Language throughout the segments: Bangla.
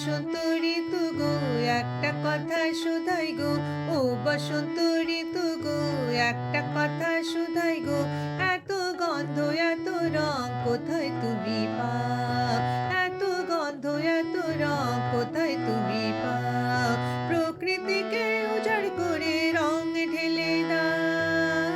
বসন্ত ঋতু গো, একটা কথা শুধাই গো। ও বসন্ত ঋতু গো, একটা কথা শুধাই গো। এত গন্ধ এত রং কোথায় তুমি পাও? এত গন্ধ এত রং কোথায় তুমি পাও? প্রকৃতিকে উজাড় করে রং ঢেলে দাও।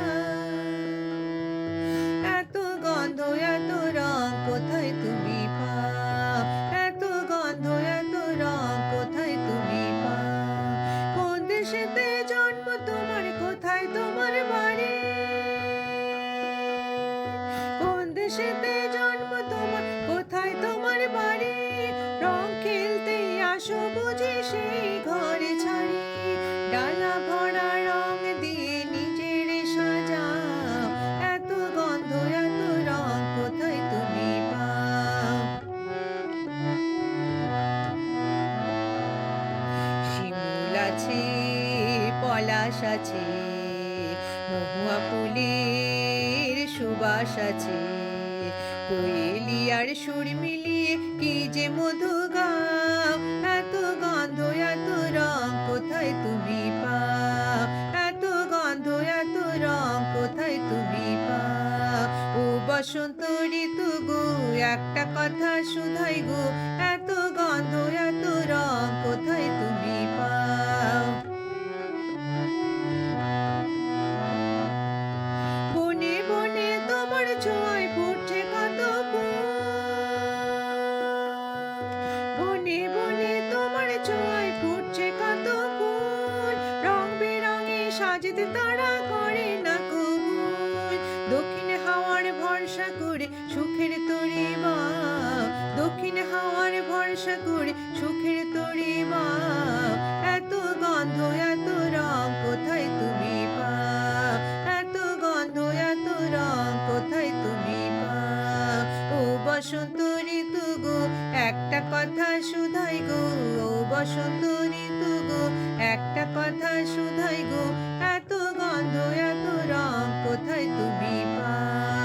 এত গন্ধ এত রং কোথায় তুমি পাও? এত গন্ধ এত রং কোথায় তুমি পাও? কোন দেশেতে জন্ম তোমার, কোথায় তোমার বাড়ি? কোন দেশেতে জন্ম তোমার, কোথায় তোমার বাড়ি? রং খেলতে আসো বুঝি সেই ঘরে ছাড়ি। ডালা ভরা রং দিয়ে নিজের সাজাও। এত গন্ধ এত রং কোথায় তুমি পাও? শিমুল আছে, পলাশ আছে, মহুয়া ফুলের সুবাস আছে। কোয়েলি আর সুর মিলিয়ে কি যে মধু গাও। এত গন্ধ এত রং কোথায় তুমি পাও? এত গন্ধ এত রং কোথায় তুমি পাও? ও বসন্ত ঋতু গো, একটা কথা শুধাই গো। এত গন্ধ এত রং কোথায় তুমি পাও? বনে বনে তোমার ছোঁয়ায় ফুটছে কত ফুল। বনে বনে তোমার ছোঁয়ায় ফুটছে কত ফুল। রং বেরঙে সাজতে তারা করে না কবুল। দক্ষিণ হাওয়ার ভরসা করে সুখের তরি বাও। দক্ষিণ হাওয়ার ভরসা করে সুখের তরি বাও। এত গন্ধ এত রং কোথায় তুমি পাও? এত গন্ধ এত রং কোথায় তুমি পাও? ও বসন্ত ঋতু গো, একটা কথা শুধাই গো। ও বসন্ত ঋতু গো, একটা কথা শুধাই গো। এত গন্ধ এত রং কোথায় তুমি পাও?